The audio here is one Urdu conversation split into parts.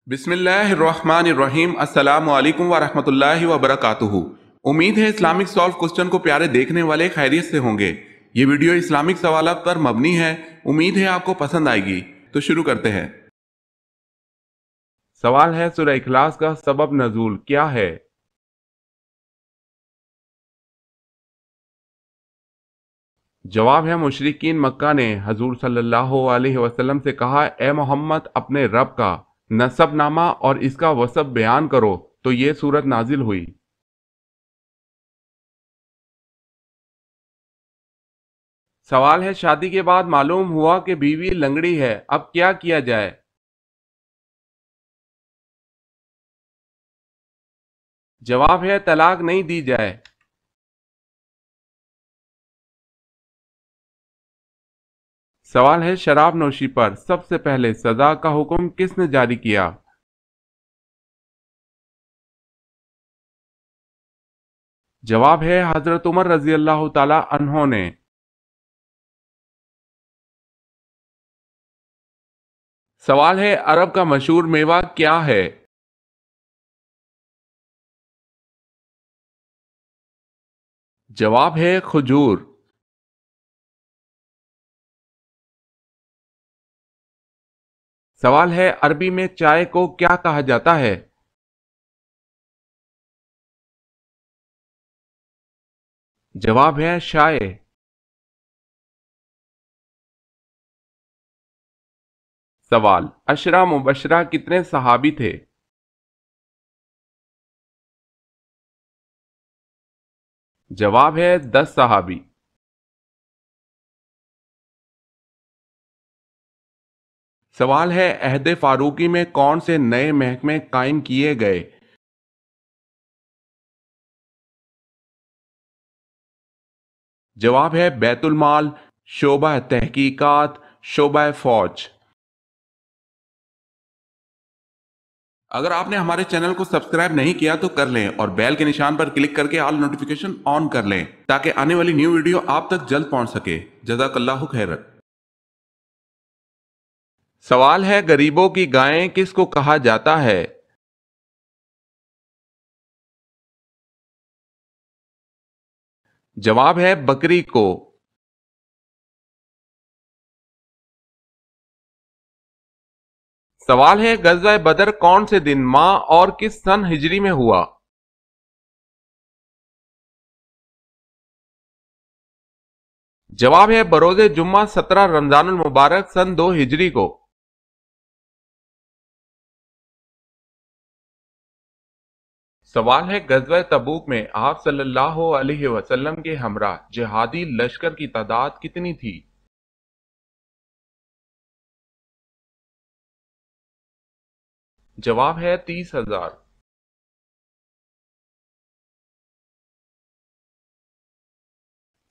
بسم اللہ الرحمن الرحیم۔ السلام علیکم ورحمۃ اللہ وبرکاتہ۔ امید ہے اسلامک سالو کوسچن کو پیارے دیکھنے والے خیریت سے ہوں گے۔ یہ ویڈیو اسلامک سوالات پر مبنی ہے، امید ہے آپ کو پسند آئے گی۔ تو شروع کرتے ہیں۔ سوال ہے سورہ اخلاص کا سبب نزول کیا ہے؟ جواب ہے مشرکین مکہ نے حضور صلی اللہ علیہ وسلم سے کہا، اے محمد اپنے رب کا نسب نامہ اور اس کا وصف بیان کرو، تو یہ سورت نازل ہوئی۔ سوال ہے شادی کے بعد معلوم ہوا کہ بیوی لنگڑی ہے، اب کیا کیا جائے؟ جواب ہے طلاق نہیں دی جائے۔ سوال ہے شراب نوشی پر سب سے پہلے سزا کا حکم کس نے جاری کیا؟ جواب ہے حضرت عمر رضی اللہ تعالی عنہ نے۔ سوال ہے عرب کا مشہور میوہ کیا ہے؟ جواب ہے کھجور۔ سوال ہے عربی میں چائے کو کیا کہا جاتا ہے؟ جواب ہے شائے۔ سوال عشرہ مبشرہ کتنے صحابی تھے؟ جواب ہے 10 صحابی۔ سوال ہے عہد فاروقی میں کون سے نئے محکمے قائم کیے گئے؟ جواب ہے بیت المال، شعبہ تحقیقات، شعبہ فوج۔ اگر آپ نے ہمارے چینل کو سبسکرائب نہیں کیا تو کر لیں اور بیل کے نشان پر کلک کر کے آل نوٹیفیکیشن آن کر لیں تاکہ آنے والی نیو ویڈیو آپ تک جلد پہنچ سکے۔ جزاک اللہ خیر۔ سوال ہے غریبوں کی گائیں کس کو کہا جاتا ہے؟ جواب ہے بکری کو۔ سوال ہے غزوہ بدر کون سے دن، ماہ اور کس سن ہجری میں ہوا؟ جواب ہے بروز جمعہ 17 رمضان المبارک سن 2 ہجری کو۔ سوال ہے غزوہ تبوک میں آپ صلی اللہ علیہ وسلم کے ہمراہ جہادی لشکر کی تعداد کتنی تھی؟ جواب ہے 30,000۔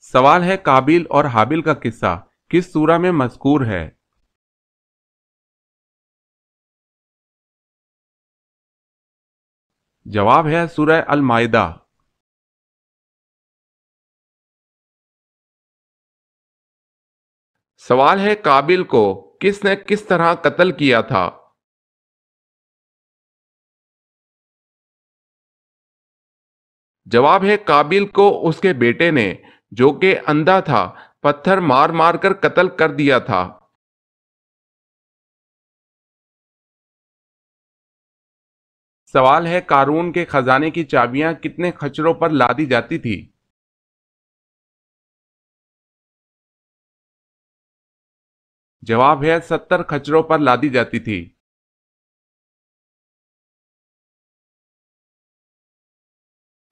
سوال ہے قابیل اور حابیل کا قصہ کس سورہ میں مذکور ہے؟ جواب ہے سورہ المائدہ۔ سوال ہے قابیل کو کس نے کس طرح قتل کیا تھا؟ جواب ہے قابیل کو اس کے بیٹے نے جو کہ اندھا تھا پتھر مار مار کر قتل کر دیا تھا۔ سوال ہے قارون کے خزانے کی چابیاں کتنے خچروں پر لادی جاتی تھی؟ جواب ہے 70 خچروں پر لادی جاتی تھی۔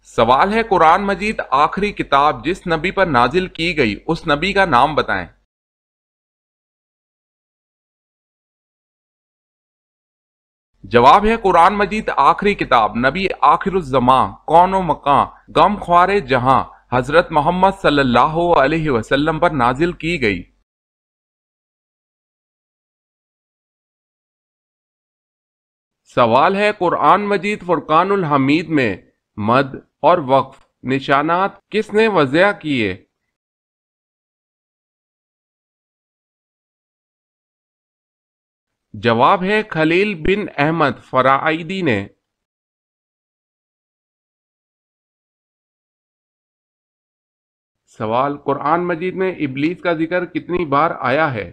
سوال ہے قرآن مجید آخری کتاب جس نبی پر نازل کی گئی اس نبی کا نام بتائیں۔ جواب ہے قرآن مجید آخری کتاب نبی آخر الزماں کون و مکان غم خوار جہاں حضرت محمد صلی اللہ علیہ وسلم پر نازل کی گئی۔ سوال ہے قرآن مجید فرقان الحمید میں مد اور وقف نشانات کس نے وضع کیے؟ جواب ہے خلیل بن احمد فرائدی نے۔ سوال، قرآن مجید میں ابلیس کا ذکر کتنی بار آیا ہے؟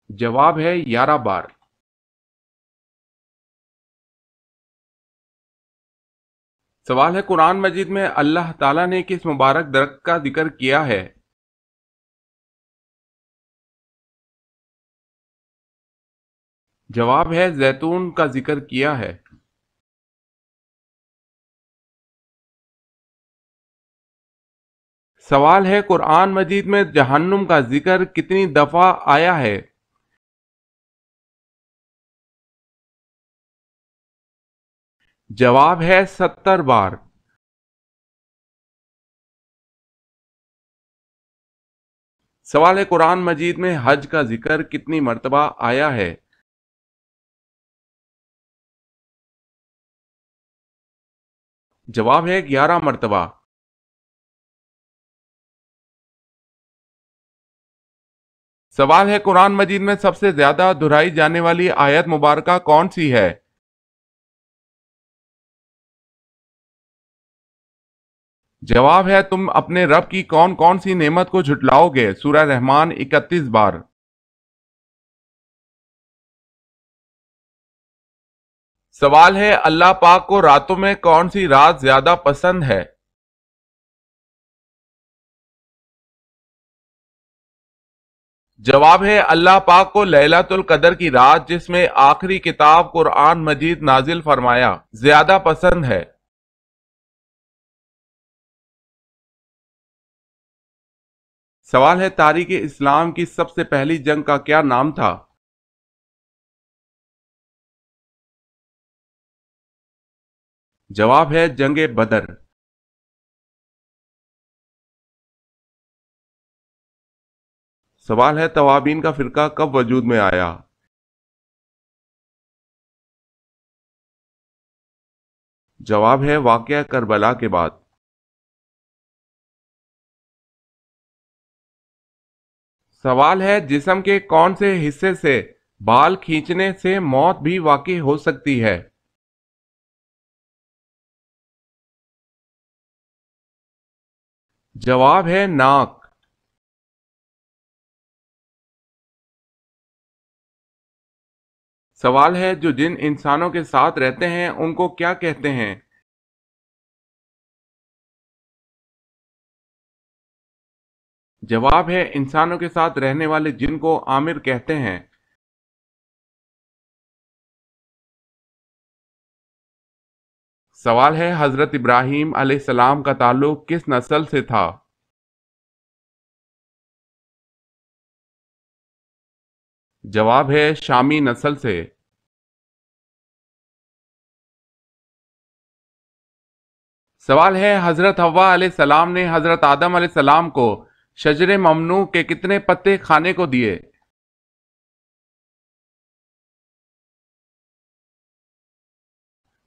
جواب ہے 11 بار۔ سوال ہے، قرآن مجید میں اللہ تعالیٰ نے کس مبارک درخت کا ذکر کیا ہے؟ جواب ہے زیتون کا ذکر کیا ہے۔ سوال ہے، قرآن مجید میں جہنم کا ذکر کتنی دفعہ آیا ہے؟ جواب ہے 70 بار۔ سوال ہے، قرآن مجید میں حج کا ذکر کتنی مرتبہ آیا ہے؟ جواب ہے 11 مرتبہ۔ سوال ہے، قرآن مجید میں سب سے زیادہ دہرائی جانے والی آیت مبارکہ کون سی ہے؟ جواب ہے، تم اپنے رب کی کون کون سی نعمت کو جھٹلاؤ گے؟ سورہ رحمان 31 بار۔ سوال ہے، اللہ پاک کو راتوں میں کون سی رات زیادہ پسند ہے؟ جواب ہے، اللہ پاک کو لیلۃ القدر کی رات جس میں آخری کتاب قرآن مجید نازل فرمایا زیادہ پسند ہے۔ سوال ہے، تاریخ اسلام کی سب سے پہلی جنگ کا کیا نام تھا؟ جواب ہے جنگ بدر۔ سوال ہے، توابین کا فرقہ کب وجود میں آیا؟ جواب ہے واقعہ کربلا کے بعد۔ سوال ہے، جسم کے کون سے حصے سے بال کھینچنے سے موت بھی واقع ہو سکتی ہے؟ جواب ہے ناک۔ سوال ہے، جو جن انسانوں کے ساتھ رہتے ہیں ان کو کیا کہتے ہیں؟ جواب ہے انسانوں کے ساتھ رہنے والے جن کو عامر کہتے ہیں۔ سوال ہے، حضرت ابراہیم علیہ السلام کا تعلق کس نسل سے تھا؟ جواب ہے شامی نسل سے۔ سوال ہے، حضرت حوا علیہ السلام نے حضرت آدم علیہ السلام کو شجر ممنوع کے کتنے پتے کھانے کو دیے؟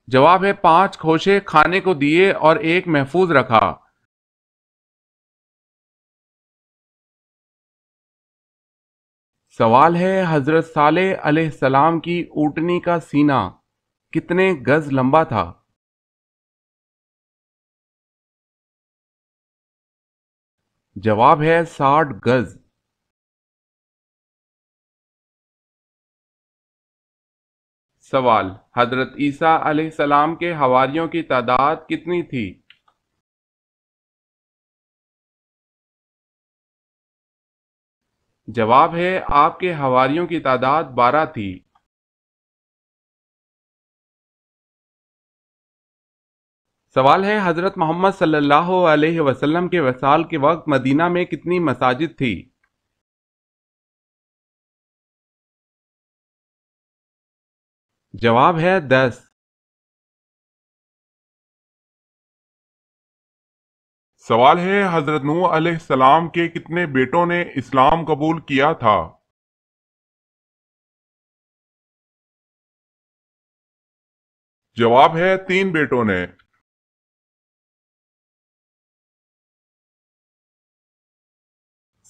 جواب ہے 5 خوشے کھانے کو دیے اور ایک محفوظ رکھا۔ سوال ہے، حضرت صالح علیہ السلام کی اونٹنی کا سینہ کتنے گز لمبا تھا؟ جواب ہے 60 گز۔ سوال، حضرت عیسیٰ علیہ السلام کے حواریوں کی تعداد کتنی تھی؟ جواب ہے آپ کے حواریوں کی تعداد 12 تھی۔ سوال ہے، حضرت محمد صلی اللہ علیہ وسلم کے وصال کے وقت مدینہ میں کتنی مساجد تھی؟ جواب ہے 10۔ سوال ہے، حضرت نوح علیہ السلام کے کتنے بیٹوں نے اسلام قبول کیا تھا؟ جواب ہے 3 بیٹوں نے۔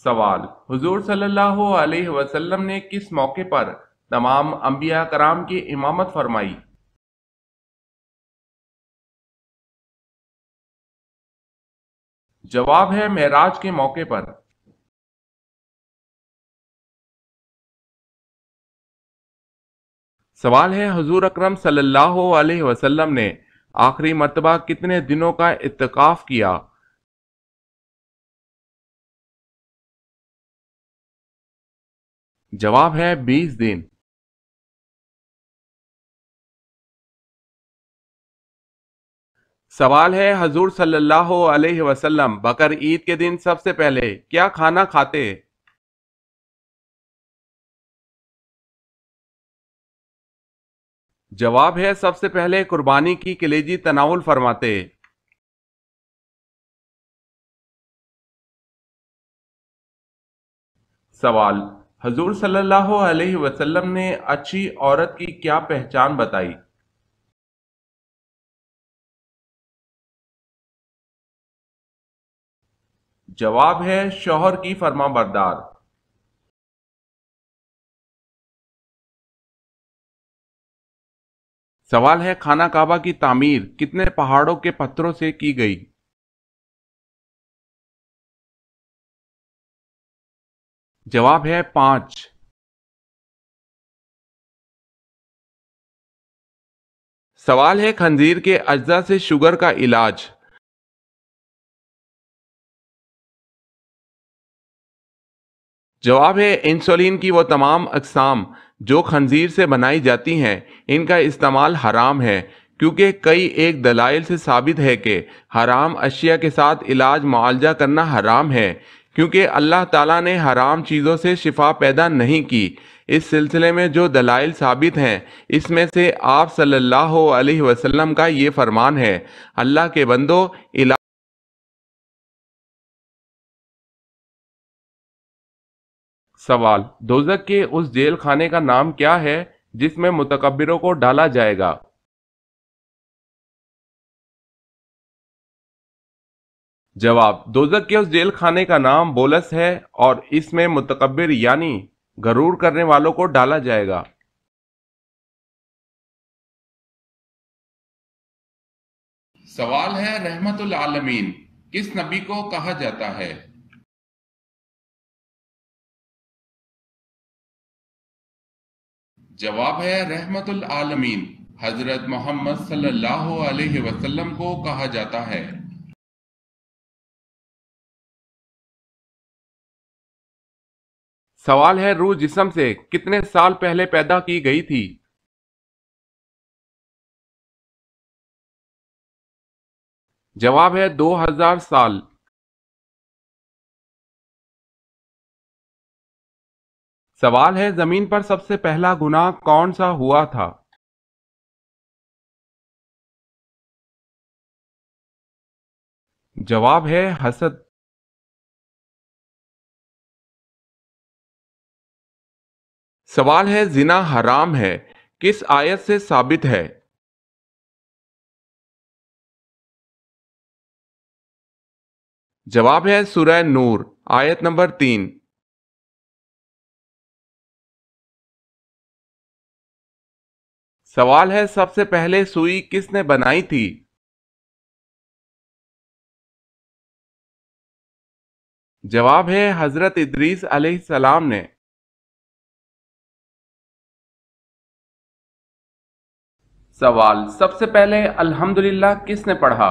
سوال: حضور صلی اللہ علیہ وسلم نے کس موقع پر تمام انبیاء کرام کی امامت فرمائی؟ جواب ہے معراج کے موقع پر۔ سوال ہے: حضور اکرم صلی اللہ علیہ وسلم نے آخری مرتبہ کتنے دنوں کا اعتکاف کیا؟ جواب ہے 20 دن۔ سوال ہے: حضور صلی اللہ علیہ وسلم بقر عید کے دن سب سے پہلے کیا کھانا کھاتے؟ جواب ہے سب سے پہلے قربانی کی کلیجی تناول فرماتے۔ سوال: حضور صلی اللہ علیہ وسلم نے اچھی عورت کی کیا پہچان بتائی؟ جواب ہے شوہر کی فرما بردار۔ سوال ہے: خانہ کعبہ کی تعمیر کتنے پہاڑوں کے پتھروں سے کی گئی؟ جواب ہے 5۔ سوال ہے: خنزیر کے اجزاء سے شوگر کا علاج؟ جواب ہے انسولین کی وہ تمام اقسام جو خنزیر سے بنائی جاتی ہیں ان کا استعمال حرام ہے، کیونکہ کئی ایک دلائل سے ثابت ہے کہ حرام اشیاء کے ساتھ علاج معالجہ کرنا حرام ہے، کیونکہ اللہ تعالیٰ نے حرام چیزوں سے شفا پیدا نہیں کی۔ اس سلسلے میں جو دلائل ثابت ہیں اس میں سے آپ صلی اللہ علیہ وسلم کا یہ فرمان ہے: اللہ کے بندو، علاج۔ سوال: دوزخ کے اس جیل خانے کا نام کیا ہے جس میں متکبروں کو ڈالا جائے گا؟ جواب: دوزخ کے اس جیل خانے کا نام بولس ہے اور اس میں متکبر یعنی غرور کرنے والوں کو ڈالا جائے گا۔ سوال ہے: رحمت العالمین کس نبی کو کہا جاتا ہے؟ جواب ہے رحمت العالمین حضرت محمد صلی اللہ علیہ وسلم کو کہا جاتا ہے۔ سوال ہے: روح جسم سے کتنے سال پہلے پیدا کی گئی تھی؟ جواب ہے 2000 سال۔ سوال ہے: زمین پر سب سے پہلا گناہ کون سا ہوا تھا؟ جواب ہے حسد۔ سوال ہے: زنا حرام ہے کس آیت سے ثابت ہے؟ جواب ہے سورہ نور آیت نمبر 3۔ سوال ہے: سب سے پہلے سوئی کس نے بنائی تھی؟ جواب ہے حضرت ادریس علیہ السلام نے۔ سوال: سب سے پہلے الحمدللہ کس نے پڑھا؟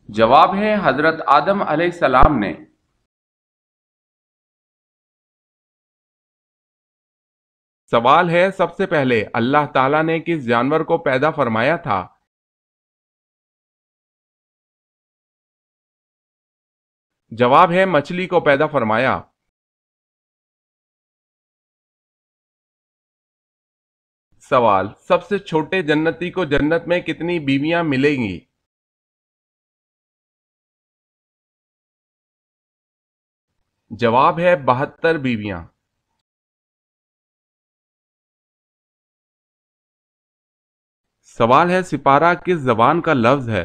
جواب ہے حضرت آدم علیہ السلام نے۔ سوال ہے: سب سے پہلے اللہ تعالیٰ نے کس جانور کو پیدا فرمایا تھا؟ جواب ہے مچھلی کو پیدا فرمایا۔ سوال: سب سے چھوٹے جنتی کو جنت میں کتنی بیویاں ملیں گی؟ جواب ہے 72 بیویاں۔ سوال ہے: سپارہ کس زبان کا لفظ ہے؟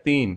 3।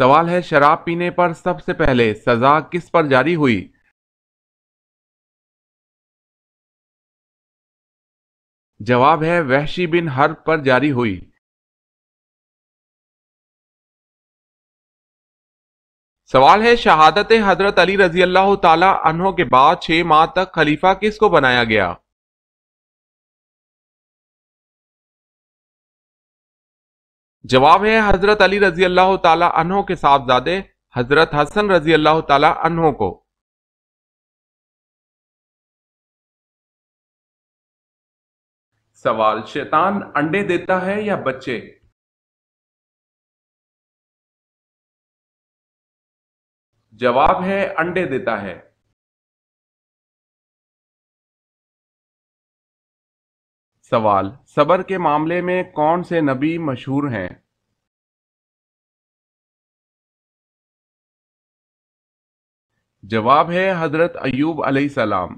سوال ہے شراب پینے پر سب سے پہلے سزا کس پر جاری ہوئی؟ جواب ہے وحشی بن حرب پر جاری ہوئی۔ سوال ہے شہادت حضرت علی رضی اللہ تعالی عنہ کے بعد 6 ماہ تک خلیفہ کس کو بنایا گیا؟ جواب ہے حضرت علی رضی اللہ تعالی عنہ کے صاحبزادے حضرت حسن رضی اللہ تعالی عنہ کو۔ سوال شیطان انڈے دیتا ہے یا بچے؟ جواب ہے انڈے دیتا ہے۔ سوال صبر کے معاملے میں کون سے نبی مشہور ہیں؟ جواب ہے حضرت ایوب علیہ السلام۔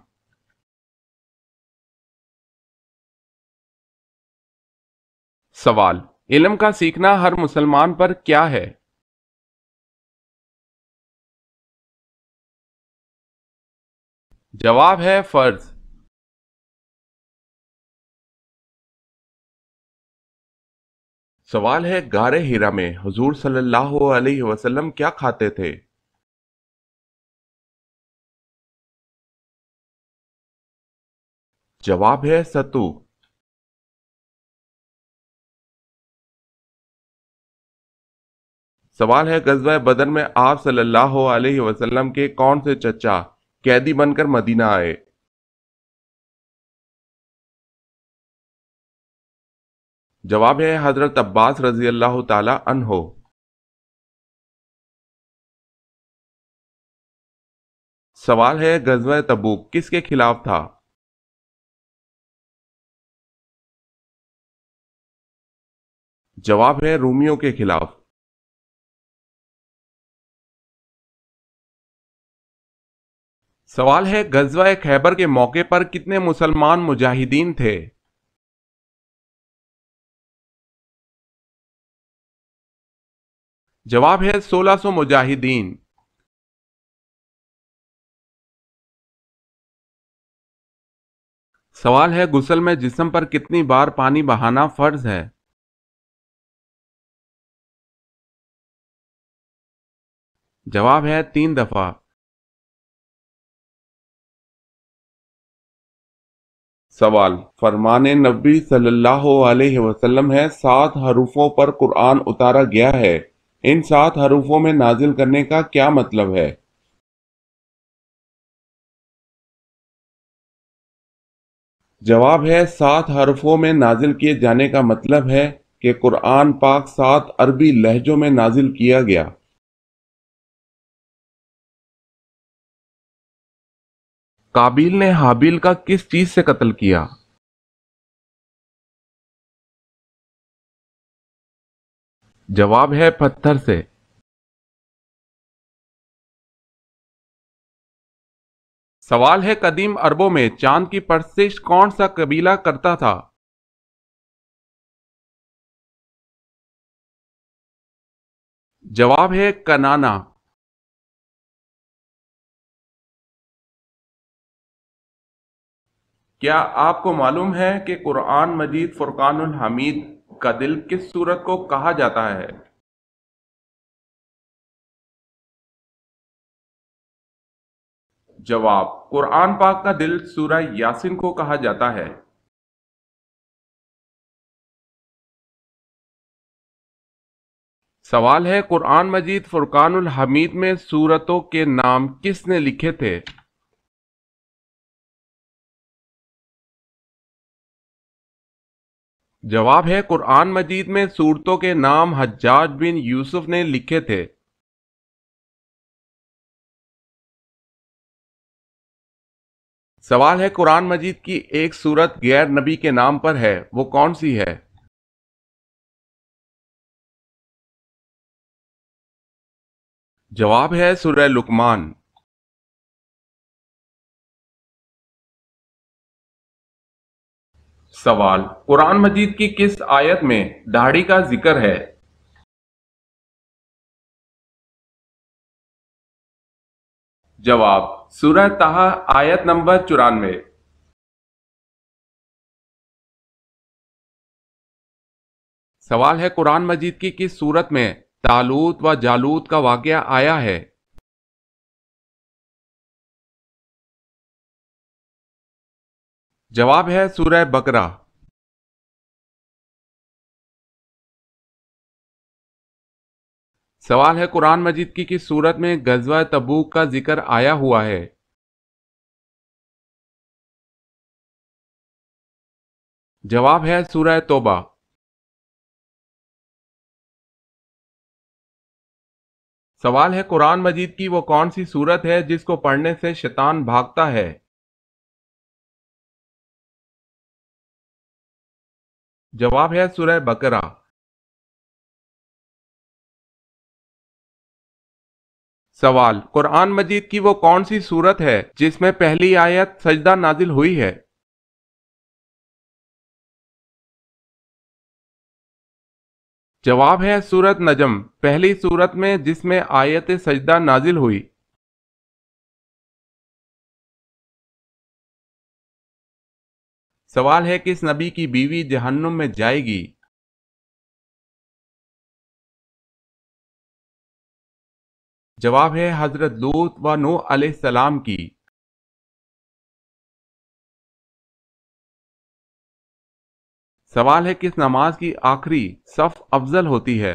سوال علم کا سیکھنا ہر مسلمان پر کیا ہے؟ جواب ہے فرض۔ سوال ہے غار ہرا میں حضور صلی اللہ علیہ وسلم کیا کھاتے تھے؟ جواب ہے ستو۔ سوال ہے غزوہ بدر میں آپ صلی اللہ علیہ وسلم کے کون سے چچا قیدی بن کر مدینہ آئے؟ جواب ہے حضرت عباس رضی اللہ تعالی عنہ۔ سوال ہے غزوہ تبوک کس کے خلاف تھا؟ جواب ہے رومیوں کے خلاف۔ سوال ہے غزوہ خیبر کے موقع پر کتنے مسلمان مجاہدین تھے؟ جواب ہے 1600 مجاہدین۔ سوال ہے غسل میں جسم پر کتنی بار پانی بہانا فرض ہے؟ جواب ہے 3 دفعہ۔ سوال فرمان نبی صلی اللہ علیہ وسلم ہے 7 حروفوں پر قرآن اتارا گیا ہے، ان 7 حروفوں میں نازل کرنے کا کیا مطلب ہے؟ جواب ہے 7 حرفوں میں نازل کیے جانے کا مطلب ہے کہ قرآن پاک 7 عربی لہجوں میں نازل کیا گیا۔ قابیل نے حابیل کا کس چیز سے قتل کیا؟ جواب ہے پتھر سے۔ سوال ہے قدیم عربوں میں چاند کی پرستش کون سا قبیلہ کرتا تھا؟ جواب ہے کنانا۔ کیا آپ کو معلوم ہے کہ قرآن مجید فرقان الحمید کا دل کس سورت کو کہا جاتا ہے؟ جواب قرآن پاک کا دل سورہ یاسین کو کہا جاتا ہے۔ سوال ہے قرآن مجید فرقان الحمید میں سورتوں کے نام کس نے لکھے تھے؟ جواب ہے قرآن مجید میں سورتوں کے نام حجاج بن یوسف نے لکھے تھے۔ سوال ہے قرآن مجید کی ایک سورت غیر نبی کے نام پر ہے، وہ کون سی ہے؟ جواب ہے سورہ لقمان۔ سوال قرآن مجید کی کس آیت میں داڑھی کا ذکر ہے؟ جواب سورہ طٰہٰ آیت نمبر 94۔ سوال ہے قرآن مجید کی کس سورت میں طالوت و جالوت کا واقعہ آیا ہے؟ جواب ہے سورہ بقرہ۔ سوال ہے قرآن مجید کی کس سورت میں غزوہ تبوک کا ذکر آیا ہوا ہے؟ جواب ہے سورہ توبہ۔ سوال ہے قرآن مجید کی وہ کون سی سورت ہے جس کو پڑھنے سے شیطان بھاگتا ہے؟ جواب ہے سورہ بقرہ۔ سوال قرآن مجید کی وہ کون سی سورت ہے جس میں پہلی آیت سجدہ نازل ہوئی ہے؟ جواب ہے سورۃ نجم، پہلی سورت میں جس میں آیت سجدہ نازل ہوئی۔ سوال ہے کس نبی کی بیوی جہنم میں جائے گی؟ جواب ہے حضرت لوط و نوح علیہ السلام کی۔ سوال ہے کس نماز کی آخری صف افضل ہوتی ہے؟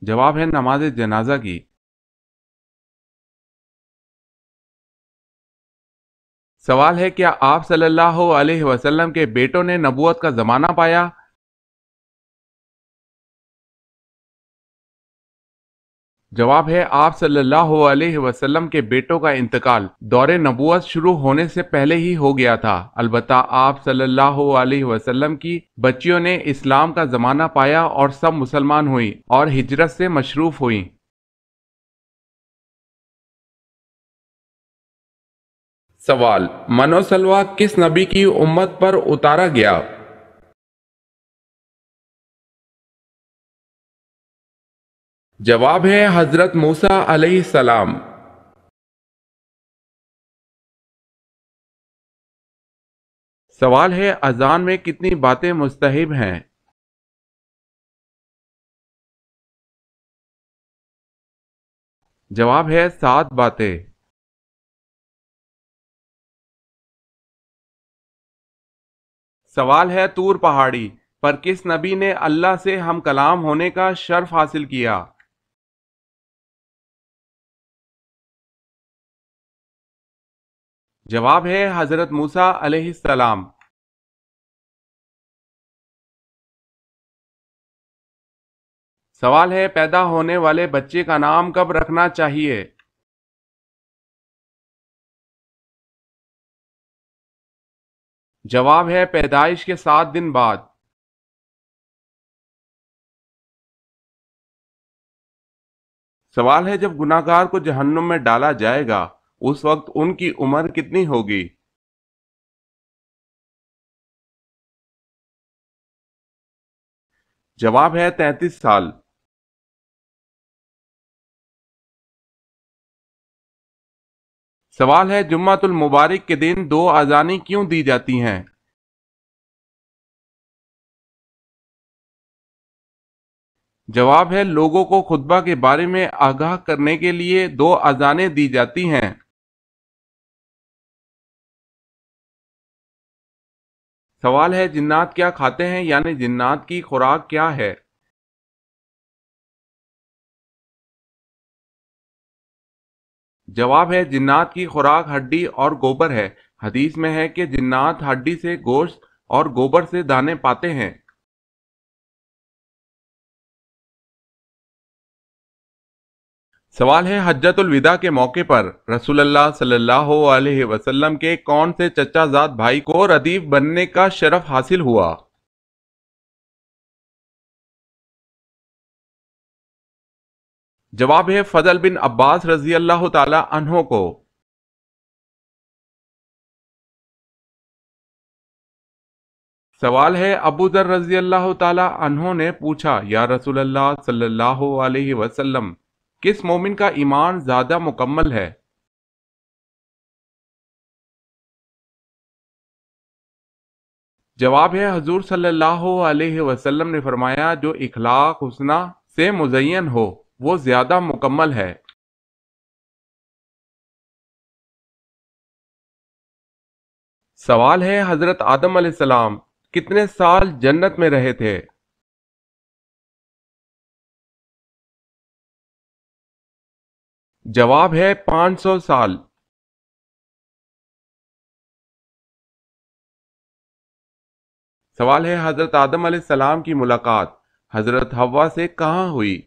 جواب ہے نماز جنازہ کی۔ سوال ہے کیا آپ صلی اللہ علیہ وسلم کے بیٹوں نے نبوت کا زمانہ پایا؟ جواب ہے آپ صلی اللہ علیہ وسلم کے بیٹوں کا انتقال دور نبوت شروع ہونے سے پہلے ہی ہو گیا تھا، البتہ آپ صلی اللہ علیہ وسلم کی بچیوں نے اسلام کا زمانہ پایا اور سب مسلمان ہوئیں اور ہجرت سے مشروف ہوئیں۔ سوال من و سلویٰ کس نبی کی امت پر اتارا گیا؟ جواب ہے حضرت موسیٰ علیہ السلام۔ سوال ہے اذان میں کتنی باتیں مستحب ہیں؟ جواب ہے 7 باتیں۔ سوال ہے طور پہاڑی پر کس نبی نے اللہ سے ہم کلام ہونے کا شرف حاصل کیا؟ جواب ہے حضرت موسیٰ علیہ السلام۔ سوال ہے پیدا ہونے والے بچے کا نام کب رکھنا چاہیے؟ جواب ہے پیدائش کے 7 دن بعد۔ سوال ہے جب گناہ گار کو جہنم میں ڈالا جائے گا اس وقت ان کی عمر کتنی ہوگی؟ جواب ہے 33 سال۔ سوال ہے جمعۃ المبارک کے دن 2 اذانیں کیوں دی جاتی ہیں؟ جواب ہے لوگوں کو خطبہ کے بارے میں آگاہ کرنے کے لیے 2 اذانیں دی جاتی ہیں۔ سوال ہے جنات کیا کھاتے ہیں یعنی جنات کی خوراک کیا ہے؟ جواب ہے جنات کی خوراک ہڈی اور گوبر ہے، حدیث میں ہے کہ جنات ہڈی سے گوشت اور گوبر سے دانے پاتے ہیں۔ سوال ہے حجۃ الوداع کے موقع پر رسول اللہ صلی اللہ علیہ وسلم کے کون سے چچا زاد بھائی کو ردیف بننے کا شرف حاصل ہوا؟ جواب ہے فضل بن عباس رضی اللہ تعالی عنہ کو۔ سوال ہے ابو ذر رضی اللہ تعالی عنہ نے پوچھا یا رسول اللہ صلی اللہ علیہ وسلم کس مومن کا ایمان زیادہ مکمل ہے؟ جواب ہے حضور صلی اللہ علیہ وسلم نے فرمایا جو اخلاق حسنہ سے مزین ہو وہ زیادہ مکمل ہے۔ سوال ہے حضرت آدم علیہ السلام کتنے سال جنت میں رہے تھے؟ جواب ہے 500 سال۔ سوال ہے حضرت آدم علیہ السلام کی ملاقات حضرت حوا سے کہاں ہوئی؟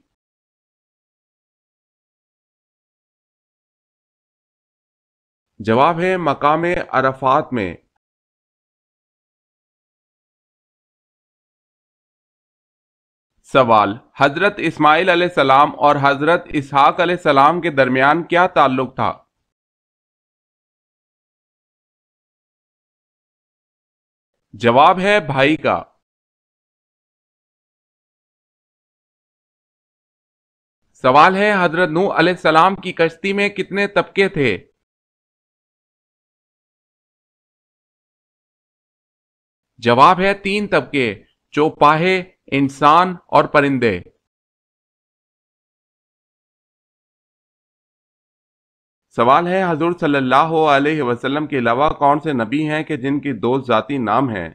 جواب ہے مقام عرفات میں۔ سوال حضرت اسماعیل علیہ السلام اور حضرت اسحاق علیہ السلام کے درمیان کیا تعلق تھا؟ جواب ہے بھائی کا۔ سوال ہے حضرت نوح علیہ السلام کی کشتی میں کتنے طبقے تھے؟ جواب ہے 3 طبقے، چوپاہے، انسان اور پرندے۔ سوال ہے حضور صلی اللہ علیہ وسلم کے علاوہ کون سے نبی ہیں کہ جن کی 2 ذاتی نام ہیں؟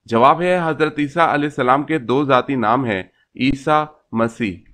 جواب ہے حضرت عیسیٰ علیہ السلام کے 2 ذاتی نام ہیں، عیسیٰ، مسیح۔